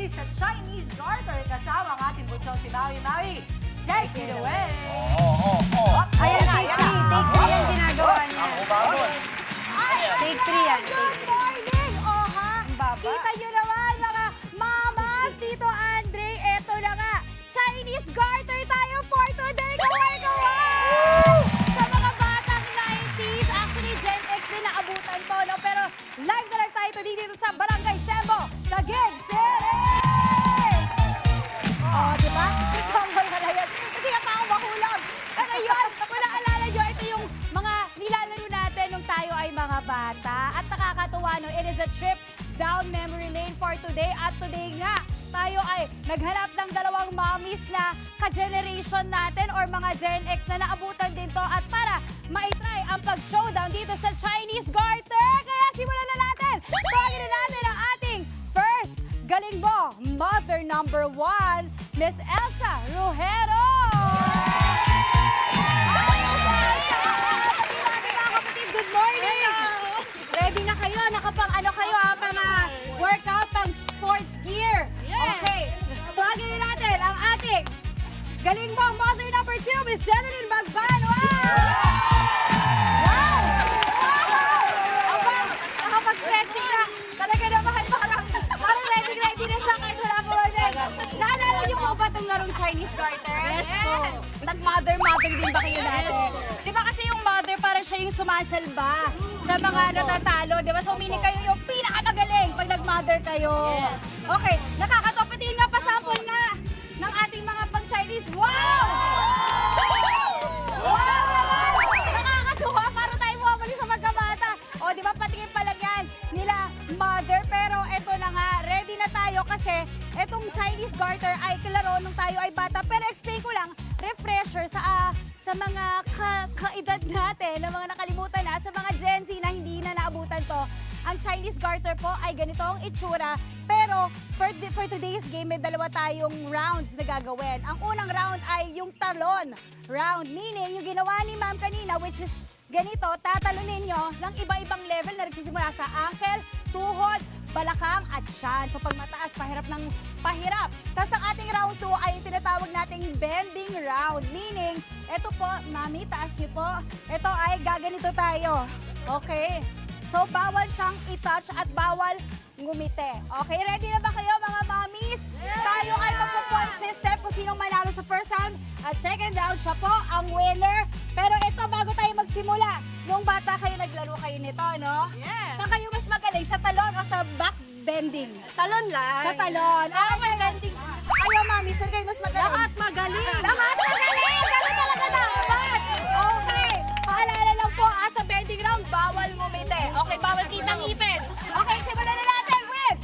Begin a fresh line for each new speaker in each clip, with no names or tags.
sa Chinese Garter kasama ang ating butchong si Maui. Maui, take it away!
Ayan, take three. Take three ang ginagawa niya. Take three yan.
Good morning! Oh, ha?
baba.
Kita nyo naman, mga mamas, Tito Andre, eto na nga. Chinese garter tayo for today. Kaway! Sa mga batang 90s, actually Gen X din naabutan to, no? Pero live na live tayo dito sa Barangay Sembo, Taguig City! Oh, di ba? Kasama ka na yan. Hindi ka tao mahulog. Pero yun, kung naalala nyo, ito yung mga nilalaro natin nung tayo ay mga bata. At nakakatuwa, no? It is a trip down memory lane for today. At today nga, tayo ay naghanap ng dalawang mommies na ka-generation natin or mga Gen X na naabutan din to. At para maitry ang pag-showdown dito sa Chinese Garter. Kaya simulan na natin. Tawagin na natin ang ating first galing mo, mother number 1, Miss Elsa Rujero! Good morning! Ready na kayo? Nakapang ano kayo ha? Pang workout, pang sports gear. Okay. Tawagin na natin ang ating galing mo, mother number 2, Miss Jeneline Magban. Wow! Aba, nakapag-stretching na. Talaga naman, parang ready na siya kahit wala po ulit. Naalala niyo po ba itong larong Chinese Garter? Yes po. Nag-mother din ba kayo dati? Di ba kasi yung mother parang siya yung sumasalba sa mga natatalo. Di ba? So, meaning kayo yung pinakamagaling pag nag-mother kayo. Okay, nakakatawa. Patiin nga, pasample nga ng ating mga pang-Chinese. Wow! Wow naman! Nakakatuwa. Para tayo bumabalik sa magkabata. O, di ba, patingin pa lang yan nila mother. Pero eto na nga, ready na tayo kasi etong Chinese Garter ay kalaro nung tayo ay bata. Pero explain ko lang, refresher sa mga kaedad natin, na mga nakalimutan na, sa mga Gen Z na hindi na naabutan to. Ang Chinese Garter po ay ganito ang itsura. Pero for today's game, may dalawa tayong rounds na gagawin. Ang unang round ay yung talon round. Meaning, yung ginawa ni ma'am kanina, which is ganito, tatalunin nyo ng iba-ibang level na nagsisimula sa ankle, tuhod, balakang at tiyan. So pag mataas, pahirap ng pahirap. Tapos ang ating round 2 ay tinatawag nating bending round. Meaning, eto po, mami, taas niyo po. Ito ay gaganito tayo. Okay? So bawal siyang i-touch at bawal ngumiti. Okay, ready na ba kayo mga mommies? Tayo ay magpo-point system kung sinong manalo sa first round at second round, siya po ang winner. Pero ito, bago tayo magsimula, nung bata kayo, naglaro kayo nito, no?
Yes.
Saan kayo mas magaling? Sa talon o sa back bending?
Talon lang.
Sa talon. Ah, may bending. Ayaw, mami, saan kayo mas magaling?
Lahat magaling.
Lahat magaling! Ganun talaga dapat! Okay, paalala lang po, sa bending round, bawal ngumiti. Okay, bawal kitang ngipin. Okay, simulan na natin with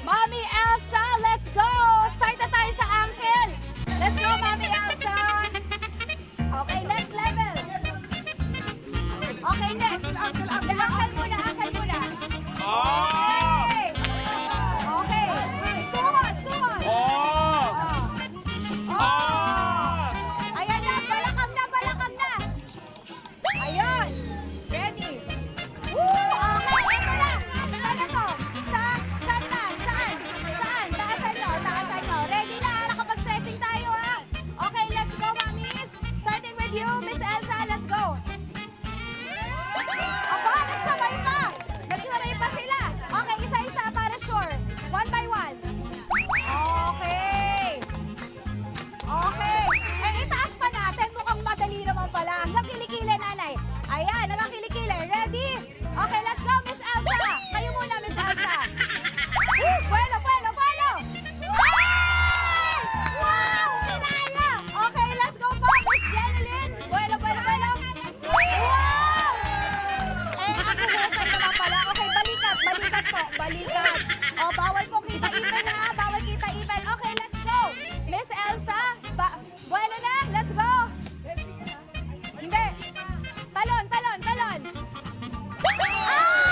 Mami Elsa. Let's go! Start na tayo sa ankle. Let's go, Mami Elsa. Okay, next level. Okay, next. Ankle muna, ankle muna. Okay. Okay. Tuhod, tuhod. Oh. Ayan na, balakang na, balakang na. Ayun. Ready. Woo! Okay, ito na. Ano to? Sa tiyan na. Saan? Saan? Taasan nyo, taasan nyo. Ready na, nakapag-stretching tayo ha. Okay, let's go, mommies. Starting with you, Miss Elsa, let's go. Aba, nagsabay pa. Nagsabay pa sila. Okay, isa-isa para sure. One by one. Okay. Okay. Eh, itaas pa natin. Mukhang madali naman pala. Hanggang kilikili, nanay. Ayan, hanggang kilikili. Ready? Okay, let's go, Miss Elsa. Kayo muna, Miss Elsa. Buelo, buelo, buelo. Ay! Wow! Kinaya! Okay, let's go po, Miss Jeneline. Buelo, buelo, buelo. Wow! Eh, ako husay naman pala. Okay, balikat. Balikat po. Balikat. O, bawal po kita-ipin ha. Bawal kita-ipin. Okay, let's go. Miss Elsa, buelo na. Let's go. Hindi. Talon, talon, talon. Ah!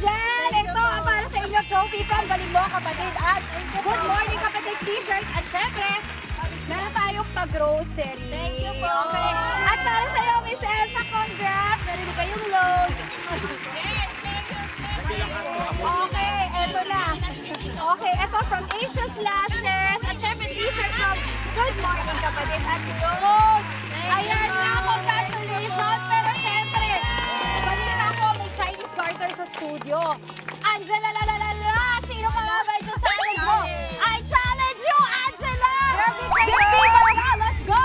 dyan! Ito ang para sa inyo trophy from Galimbo, kapatid. At Good Morning, Kapatid t-shirts. At syempre, meron tayong pag-grocery. Thank you po. Okay. At para sa iyo, Miss Elsa, congrats! Meron kayong load. Okay, eto na. Okay, eto from Asia's Lashes. At syempre, t-shirt from Good Morning, Kapatid. At load. Ayan na, congratulations. Pero syempre, balita ko, may Chinese garter sa studio. Angela, sino ka nga ba ito challenge mo? I challenge you, Angela! Give me the let's go!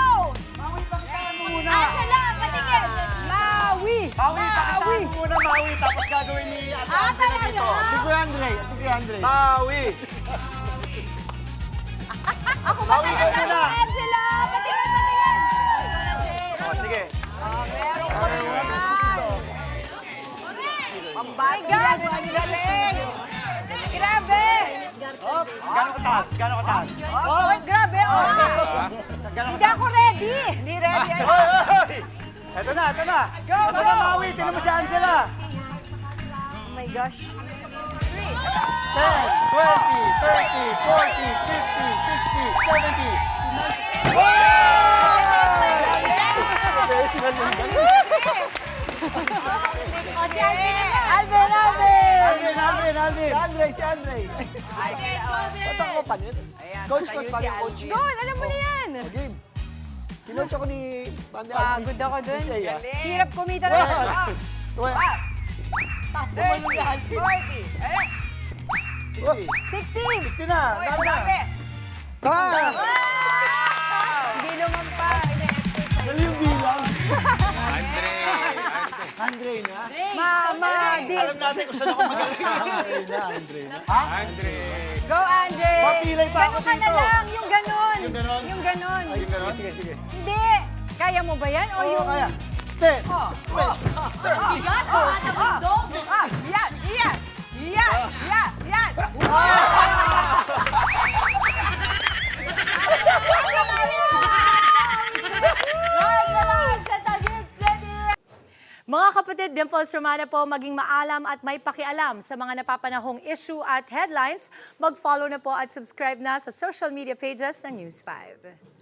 Angela, patingin!
Maui!
Maui, muna Maui, tapos gagawin ni Ate Angela
talaga?
dito.
Tigre Andre.
Maui!
Ako ba
Maui,
talaga
Angela!
mo, Angela? Patingin!
O, sige.
Meron ko rin yan. Pambato yan, ang galing. Grabe.
Gano'ng kataas? Gano'ng kataas?
Oh, grabe. Oh.
Gano'ng
Hindi ako ready. Hindi ready.
Hoy, hoy! Eto na, eto na.
Go,
Eto
go!
na, Maui. Tinan mo si Angela.
Oh my gosh.
10, 20, 30, 40, 50, 60, 70, 90. Professional yung ganun.
O, si Alvin.
Alvin.
Si Andre. Ba't ako pa nito? Coach, coach.
Goal, alam mo na yan.
Game. Kinoach ako ni Mami
Pagod ako dun.
Isaiah.
Hirap kumita na.
Well,
Taas naman yung lahat.
60.
60.
60 na. Dami na.
ah!
Hindi naman pa.
Mali yung bilang. Andre na.
Mama,
Alam
Dibs.
natin kung saan ako magaling.
Andre na.
Go, Andre.
Mapilay pa ako
Ganun ka na
dito.
lang, yung ganon.
Yung ganon?
Yung ganon.
Yung gano'n? Sige.
Hindi. Kaya mo ba yan? O
Oo,
yung...
kaya. 10, 20, 30.
Yan. Mga kapatid, Dimples Romana po, maging maalam at may pakialam sa mga napapanahong issue at headlines. Mag-follow na po at subscribe na sa social media pages ng News 5.